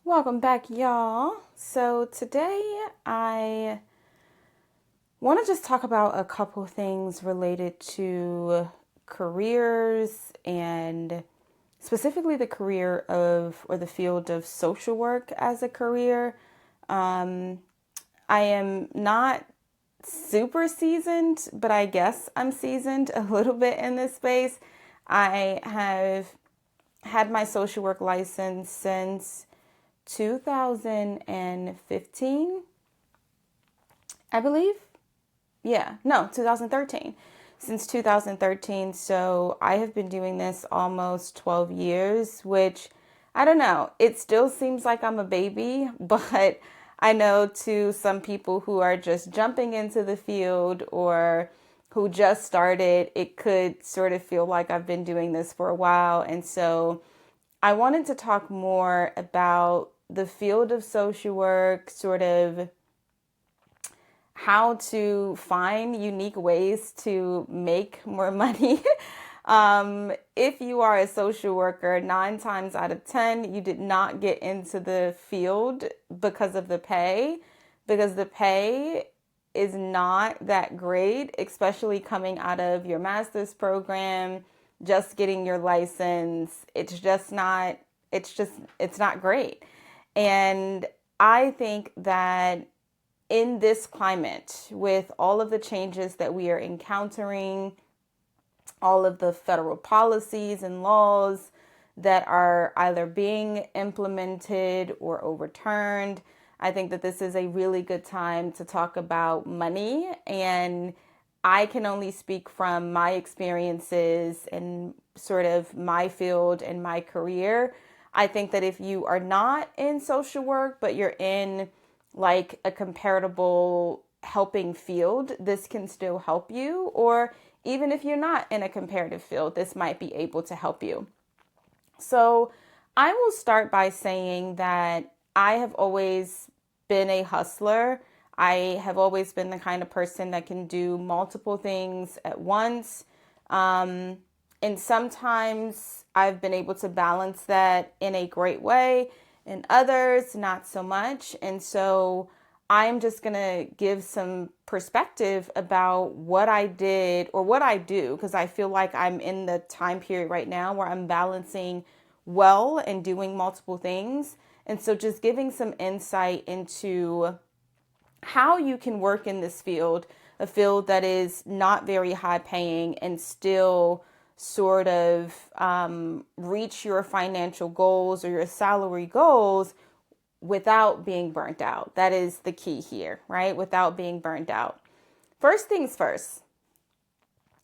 Welcome back, y'all. So, today I want to just talk about a couple things related to careers and specifically the career of or the field of social work as a career. Um, I am not super seasoned, but I guess I'm seasoned a little bit in this space. I have had my social work license since 2015, I believe. Yeah, no, 2013. Since 2013. So I have been doing this almost 12 years, which I don't know. It still seems like I'm a baby, but I know to some people who are just jumping into the field or who just started, it could sort of feel like I've been doing this for a while. And so I wanted to talk more about the field of social work, sort of how to find unique ways to make more money. If you are a social worker, 9 times out of 10, you did not get into the field because the pay is not that great, especially coming out of your master's program, just getting your license. It's not great. And I think that in this climate, with all of the changes that we are encountering, all of the federal policies and laws that are either being implemented or overturned, I think that this is a really good time to talk about money. And I can only speak from my experiences and sort of my field and my career. I think that if you are not in social work, but you're in like a comparable helping field, this can still help you. Or even if you're not in a comparative field, this might be able to help you. So I will start by saying that I have always been a hustler. I have always been the kind of person that can do multiple things at once. Um, and sometimes I've been able to balance that in a great way, and others, not so much. And so I'm just going to give some perspective about what I did or what I do, because I feel like I'm in the time period right now where I'm balancing well and doing multiple things. And so just giving some insight into how you can work in this field, a field that is not very high paying and still sort of reach your financial goals or your salary goals without being burnt out. That is the key here, right? Without being burnt out. First things first,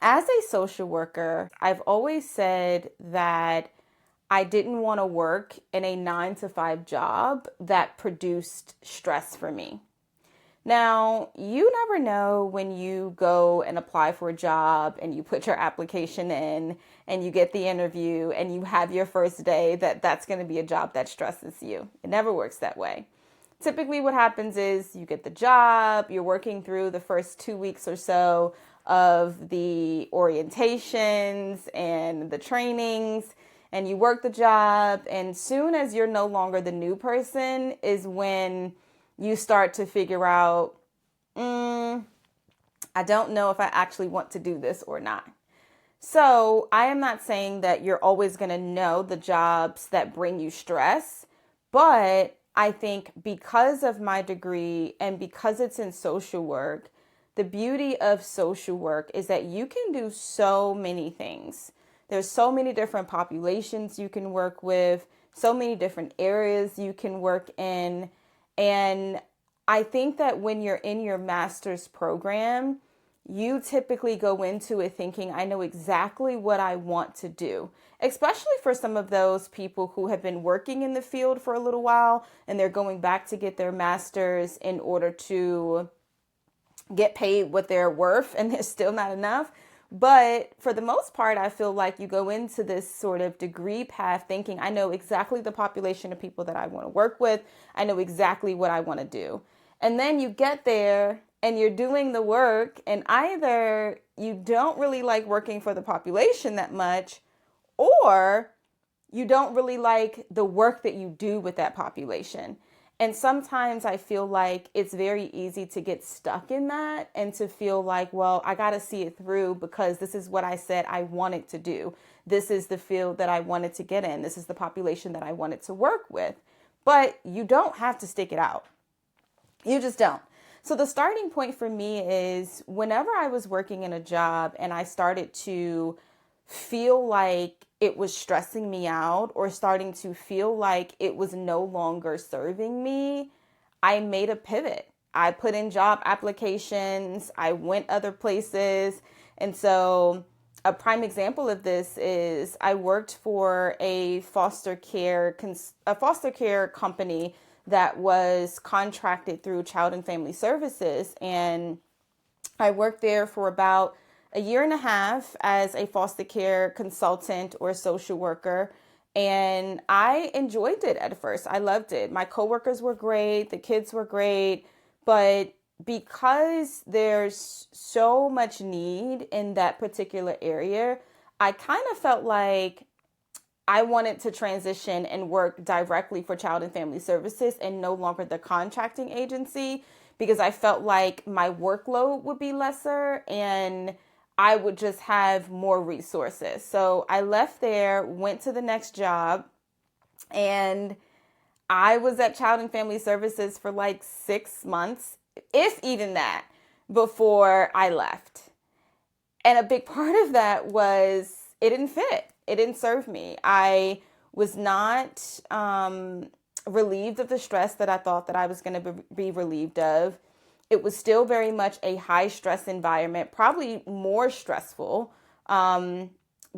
as a social worker, I've always said that I didn't want to work in a 9 to 5 job that produced stress for me. Now, you never know when you go and apply for a job and you put your application in and you get the interview and you have your first day that that's going to be a job that stresses you. It never works that way. Typically what happens is you get the job, you're working through the first 2 weeks or so of the orientations and the trainings, and you work the job, and soon as you're no longer the new person is when you start to figure out, I don't know if I actually want to do this or not. So I am not saying that you're always going to know the jobs that bring you stress, but I think because of my degree and because it's in social work, the beauty of social work is that you can do so many things. There's so many different populations you can work with, so many different areas you can work in. And I think that when you're in your master's program, you typically go into it thinking, I know exactly what I want to do, especially for some of those people who have been working in the field for a little while and they're going back to get their master's in order to get paid what they're worth, and there's still not enough. But for the most part, I feel like you go into this sort of degree path thinking, I know exactly the population of people that I want to work with. I know exactly what I want to do. And then you get there and you're doing the work, and either you don't really like working for the population that much, or you don't really like the work that you do with that population. And sometimes I feel like it's very easy to get stuck in that and to feel like, well, I got to see it through because this is what I said I wanted to do. This is the field that I wanted to get in. This is the population that I wanted to work with. But you don't have to stick it out. You just don't. So the starting point for me is whenever I was working in a job and I started to feel like it was stressing me out or starting to feel like it was no longer serving me, I made a pivot. I put in job applications, I went other places. And so a prime example of this is I worked for a foster care company that was contracted through Child and Family Services. And I worked there for about a year and a half as a foster care consultant or social worker. And I enjoyed it at first. I loved it. My coworkers were great. The kids were great. But because there's so much need in that particular area, I kind of felt like I wanted to transition and work directly for Child and Family Services and no longer the contracting agency because I felt like my workload would be lesser and I would just have more resources. So I left there, went to the next job, and I was at Child and Family Services for like 6 months, if even that, before I left. And a big part of that was it didn't fit. It didn't serve me. I was not relieved of the stress that I thought that I was going to be relieved of. It was still very much a high stress environment, probably more stressful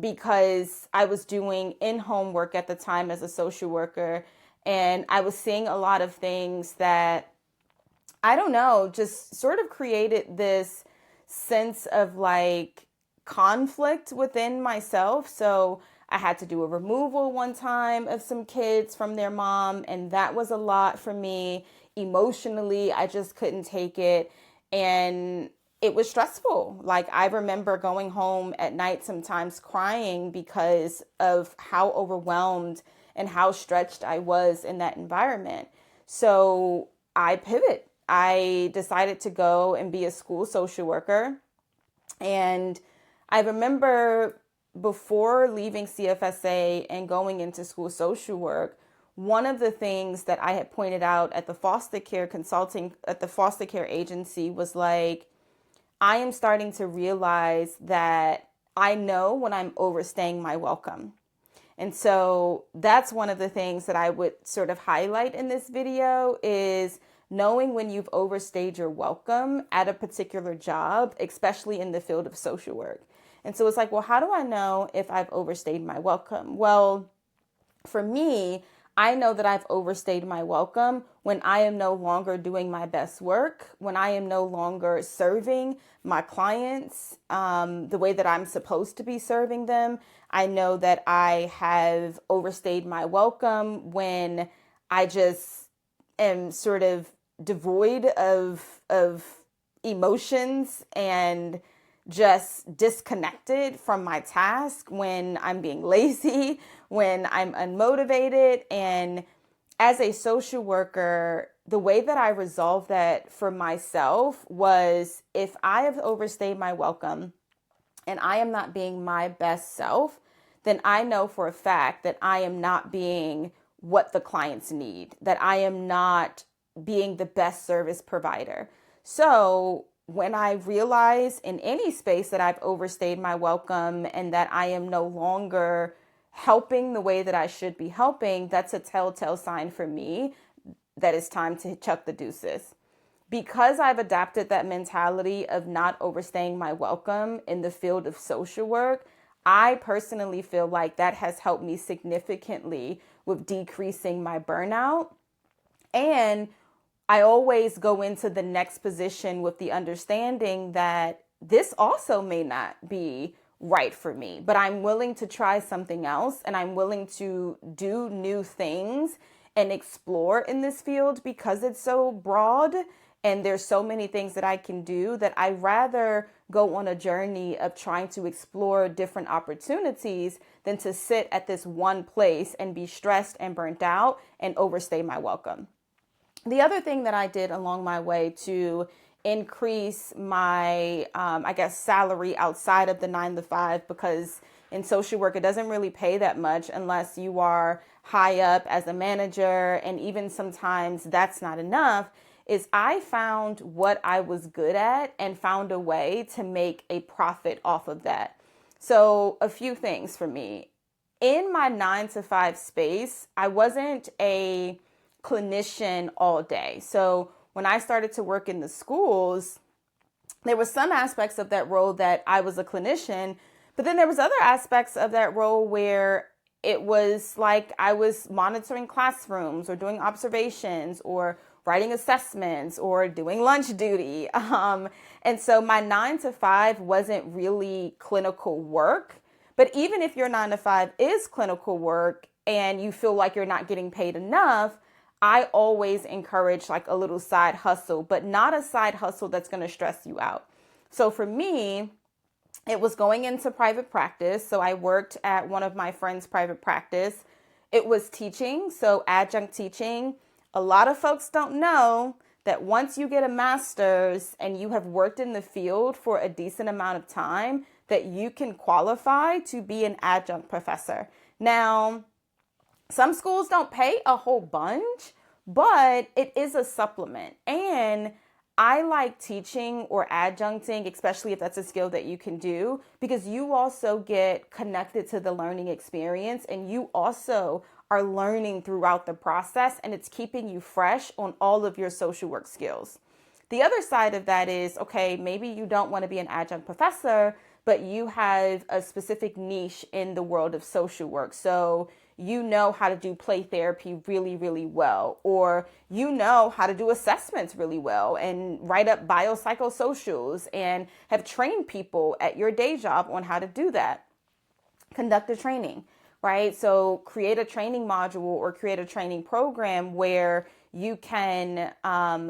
because I was doing in-home work at the time as a social worker. And I was seeing a lot of things that, I don't know, just sort of created this sense of like conflict within myself. So I had to do a removal one time of some kids from their mom, and that was a lot for me. Emotionally, I just couldn't take it, and it was stressful. Like I remember going home at night sometimes crying because of how overwhelmed and how stretched I was in that environment. So I pivot. I decided to go and be a school social worker. And I remember before leaving CFSA and going into school social work, one of the things that I had pointed out at the foster care agency was like, I am starting to realize that I know when I'm overstaying my welcome. And so that's one of the things that I would sort of highlight in this video is knowing when you've overstayed your welcome at a particular job, especially in the field of social work. And so it's like, well, how do I know if I've overstayed my welcome? Well, for me, I know that I've overstayed my welcome when I am no longer doing my best work, when I am no longer serving my clients the way that I'm supposed to be serving them. I know that I have overstayed my welcome when I just am sort of devoid of emotions and just disconnected from my task, when I'm being lazy, when I'm unmotivated. And as a social worker, the way that I resolved that for myself was if I have overstayed my welcome and I am not being my best self, then I know for a fact that I am not being what the clients need, that I am not being the best service provider. So when I realize in any space that I've overstayed my welcome and that I am no longer helping the way that I should be helping, that's a telltale sign for me that it's time to chuck the deuces. Because I've adapted that mentality of not overstaying my welcome in the field of social work, I personally feel like that has helped me significantly with decreasing my burnout. And I always go into the next position with the understanding that this also may not be right for me, but I'm willing to try something else and I'm willing to do new things and explore in this field because it's so broad and there's so many things that I can do that I rather go on a journey of trying to explore different opportunities than to sit at this one place and be stressed and burnt out and overstay my welcome. The other thing that I did along my way to increase my, I guess, salary outside of the 9 to 5, because in social work, it doesn't really pay that much unless you are high up as a manager. And even sometimes that's not enough, is I found what I was good at and found a way to make a profit off of that. So a few things for me. In my 9 to 5 space, I wasn't a clinician all day. So when I started to work in the schools, there were some aspects of that role that I was a clinician, but then there was other aspects of that role where it was like I was monitoring classrooms or doing observations or writing assessments or doing lunch duty. And so my 9 to 5 wasn't really clinical work. But even if your 9 to 5 is clinical work and you feel like you're not getting paid enough, I always encourage like a little side hustle, but not a side hustle that's going to stress you out. So for me, it was going into private practice. So I worked at one of my friends' private practice. It was teaching, so adjunct teaching. A lot of folks don't know that once you get a master's and you have worked in the field for a decent amount of time, that you can qualify to be an adjunct professor. Now, some schools don't pay a whole bunch, but it is a supplement. And I like teaching or adjuncting, especially if that's a skill that you can do, because you also get connected to the learning experience and you also are learning throughout the process, and it's keeping you fresh on all of your social work skills. The other side of that is, okay, maybe you don't want to be an adjunct professor, but you have a specific niche in the world of social work. So you know how to do play therapy really, really well, or you know how to do assessments really well and write up biopsychosocials and have trained people at your day job on how to do that. Conduct a training, right? So create a training module or create a training program where you can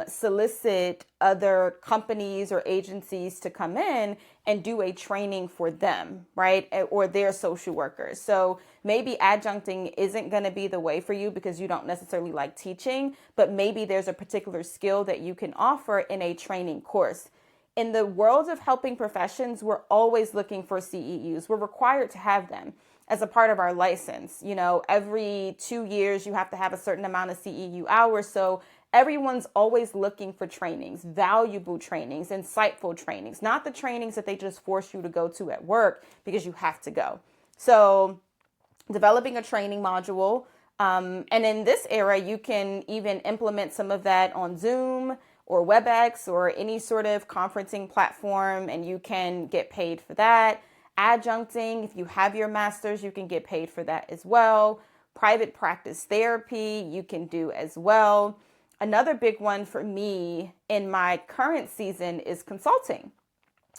solicit other companies or agencies to come in and do a training for them, right? Or their social workers. So maybe adjuncting isn't going to be the way for you because you don't necessarily like teaching, but maybe there's a particular skill that you can offer in a training course. In the world of helping professions, we're always looking for CEUs. We're required to have them as a part of our license. You know, every 2 years, you have to have a certain amount of CEU hours. So everyone's always looking for trainings, valuable trainings, insightful trainings, not the trainings that they just force you to go to at work because you have to go. So developing a training module. And in this era, you can even implement some of that on Zoom or WebEx or any sort of conferencing platform, and you can get paid for that. Adjuncting, if you have your master's, you can get paid for that as well. Private practice therapy, you can do as well. Another big one for me in my current season is consulting.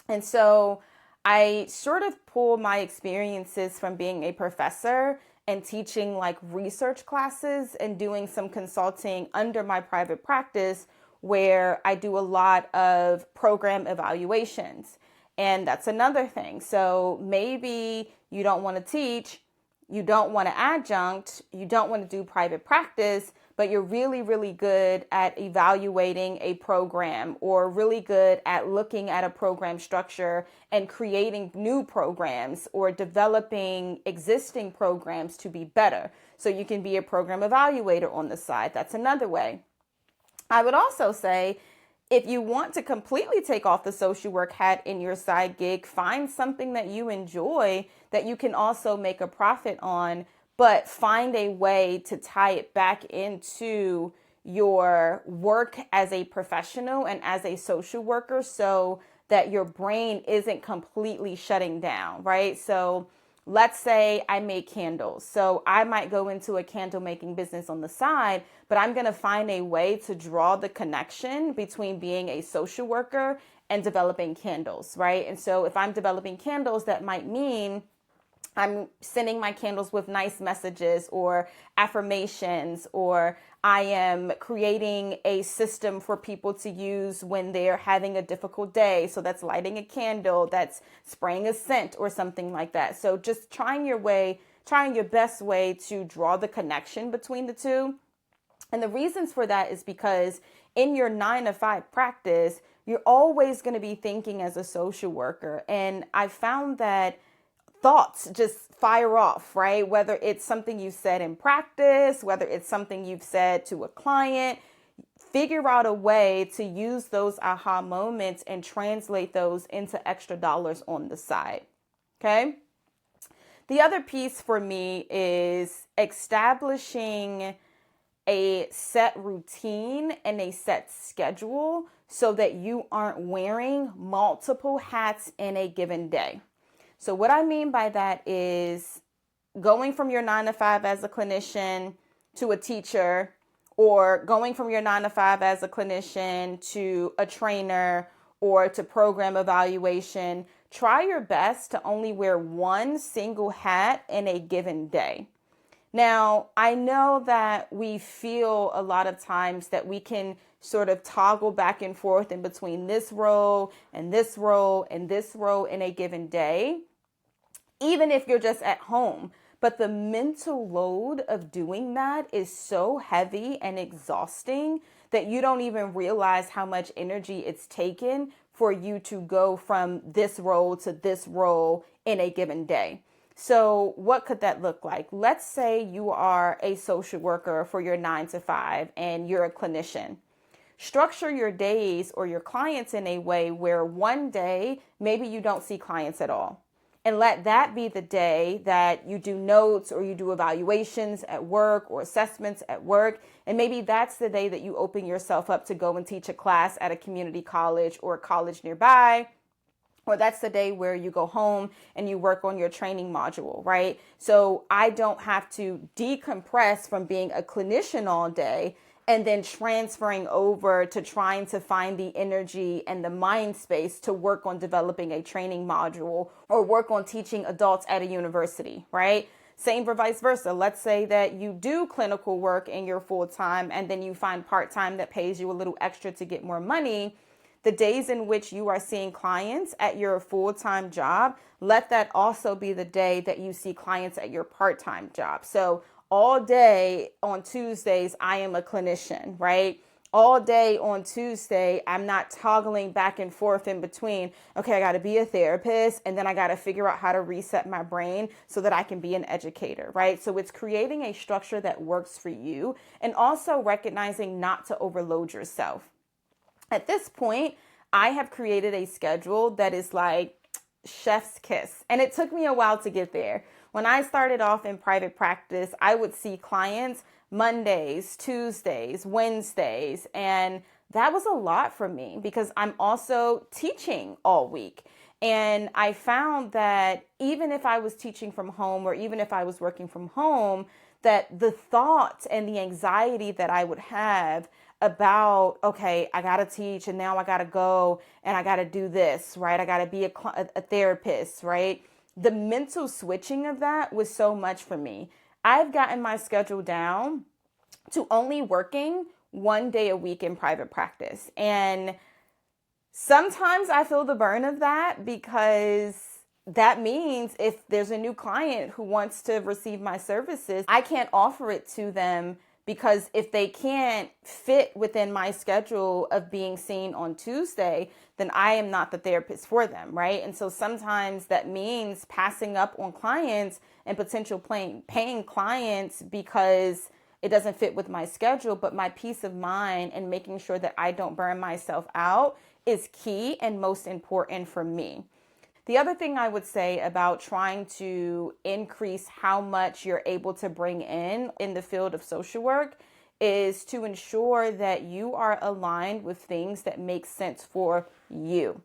And so I sort of pull my experiences from being a professor and teaching like research classes and doing some consulting under my private practice where I do a lot of program evaluations. And that's another thing. So maybe you don't want to teach, you don't want to adjunct, you don't want to do private practice, but you're really, really good at evaluating a program or really good at looking at a program structure and creating new programs or developing existing programs to be better. So you can be a program evaluator on the side. That's another way. I would also say, if you want to completely take off the social work hat in your side gig, find something that you enjoy that you can also make a profit on, but find a way to tie it back into your work as a professional and as a social worker so that your brain isn't completely shutting down, right? So let's say I make candles. So I might go into a candle making business on the side, but I'm going to find a way to draw the connection between being a social worker and developing candles, right? And so if I'm developing candles, that might mean I'm sending my candles with nice messages or affirmations, or I am creating a system for people to use when they're having a difficult day. So that's lighting a candle, that's spraying a scent or something like that. So just trying your best way to draw the connection between the two. And the reasons for that is because in your 9 to 5 practice, you're always going to be thinking as a social worker. And I found that thoughts just fire off, right? Whether it's something you said in practice, whether it's something you've said to a client, figure out a way to use those aha moments and translate those into extra dollars on the side. Okay. The other piece for me is establishing a set routine and a set schedule so that you aren't wearing multiple hats in a given day. So what I mean by that is going from your 9 to 5 as a clinician to a teacher, or going from your 9 to 5 as a clinician to a trainer or to program evaluation. Try your best to only wear one single hat in a given day. Now, I know that we feel a lot of times that we can sort of toggle back and forth in between this role and this role and this role in a given day, even if you're just at home. But the mental load of doing that is so heavy and exhausting that you don't even realize how much energy it's taken for you to go from this role to this role in a given day. So what could that look like? Let's say you are a social worker for your 9 to 5 and you're a clinician. Structure your days or your clients in a way where one day, maybe you don't see clients at all. And let that be the day that you do notes or you do evaluations at work or assessments at work. And maybe that's the day that you open yourself up to go and teach a class at a community college or a college nearby. Or that's the day where you go home and you work on your training module, right? So I don't have to decompress from being a clinician all day and then transferring over to trying to find the energy and the mind space to work on developing a training module or work on teaching adults at a university, right? Same for vice versa. Let's say that you do clinical work in your full time and then you find part-time that pays you a little extra to get more money. The days in which you are seeing clients at your full-time job, let that also be the day that you see clients at your part-time job. So all day on Tuesdays, I am a clinician, right? All day on Tuesday, I'm not toggling back and forth in between. Okay, I got to be a therapist and then I got to figure out how to reset my brain so that I can be an educator, right? So it's creating a structure that works for you and also recognizing not to overload yourself. At this point, I have created a schedule that is like chef's kiss. And it took me a while to get there. When I started off in private practice, I would see clients Mondays, Tuesdays, Wednesdays, and that was a lot for me because I'm also teaching all week. And I found that even if I was teaching from home or even if I was working from home, that the thought and the anxiety that I would have about, okay, I got to teach and now I got to go and I got to do this, right? I got to be a therapist, right? The mental switching of that was so much for me. I've gotten my schedule down to only working one day a week in private practice. And sometimes I feel the burn of that because that means if there's a new client who wants to receive my services, I can't offer it to them because if they can't fit within my schedule of being seen on Tuesday, then I am not the therapist for them, right? And so sometimes that means passing up on clients and potential paying clients because it doesn't fit with my schedule, but my peace of mind and making sure that I don't burn myself out is key and most important for me. The other thing I would say about trying to increase how much you're able to bring in the field of social work is to ensure that you are aligned with things that make sense for you.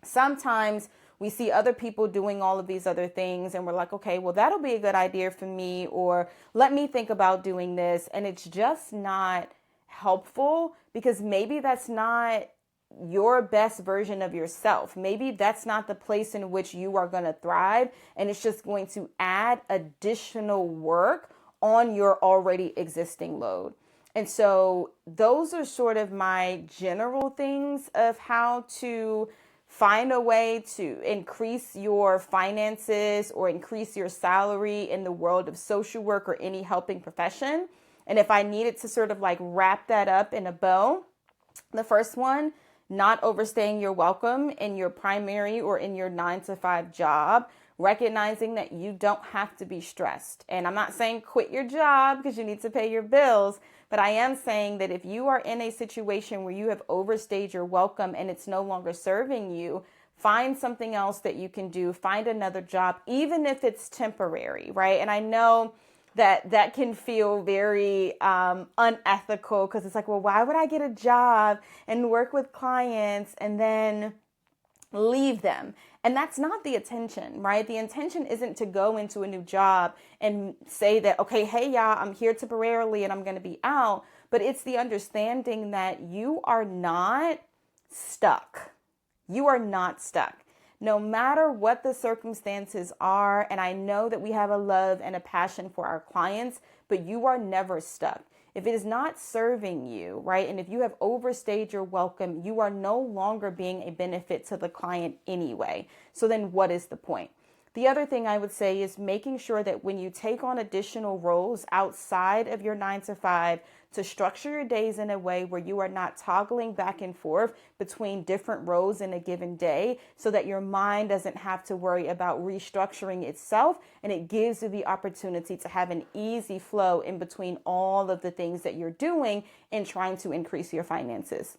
Sometimes we see other people doing all of these other things and we're like, okay, well, that'll be a good idea for me, or let me think about doing this. And it's just not helpful because maybe that's not your best version of yourself. Maybe that's not the place in which you are going to thrive, and it's just going to add additional work on your already existing load. And so those are sort of my general things of how to find a way to increase your finances or increase your salary in the world of social work or any helping profession. And if I needed to sort of like wrap that up in a bow, the first one, not overstaying your welcome in your primary or in your 9 to 5 job, recognizing that you don't have to be stressed. And I'm not saying quit your job because you need to pay your bills, but I am saying that if you are in a situation where you have overstayed your welcome and it's no longer serving you, find something else that you can do, find another job, even if it's temporary, right? And I know that can feel very unethical because it's like, well, why would I get a job and work with clients and then leave them? And that's not the intention, right? The intention isn't to go into a new job and say that, okay, hey, y'all, I'm here temporarily and I'm going to be out. But it's the understanding that you are not stuck. You are not stuck. No matter what the circumstances are, and I know that we have a love and a passion for our clients, but you are never stuck. If it is not serving you, right, and if you have overstayed your welcome, you are no longer being a benefit to the client anyway. So then what is the point? The other thing I would say is making sure that when you take on additional roles outside of your 9 to 5, to structure your days in a way where you are not toggling back and forth between different roles in a given day so that your mind doesn't have to worry about restructuring itself, and it gives you the opportunity to have an easy flow in between all of the things that you're doing in trying to increase your finances.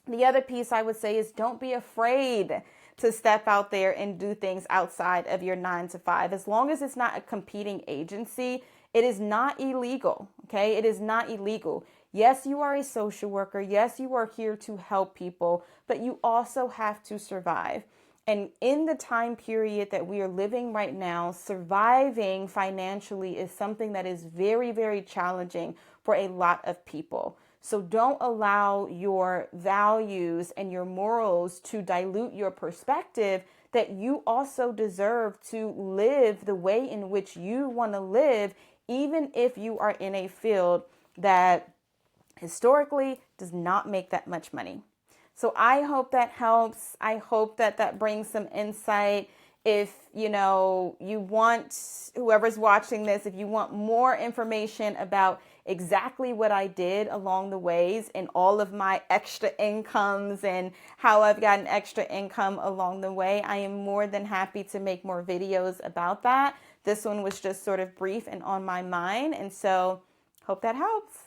The other piece I would say is don't be afraid to step out there and do things outside of your 9 to 5. As long as it's not a competing agency, it is not illegal, okay? It is not illegal. Yes, you are a social worker. Yes, you are here to help people, but you also have to survive. And in the time period that we are living right now, surviving financially is something that is very, very challenging for a lot of people. So don't allow your values and your morals to dilute your perspective that you also deserve to live the way in which you want to live, even if you are in a field that historically does not make that much money. So I hope that helps. I hope that that brings some insight. If, you want, whoever's watching this, if you want more information about exactly what I did along the ways and all of my extra incomes and how I've gotten extra income along the way, I am more than happy to make more videos about that. This one was just sort of brief and on my mind. And so hope that helps.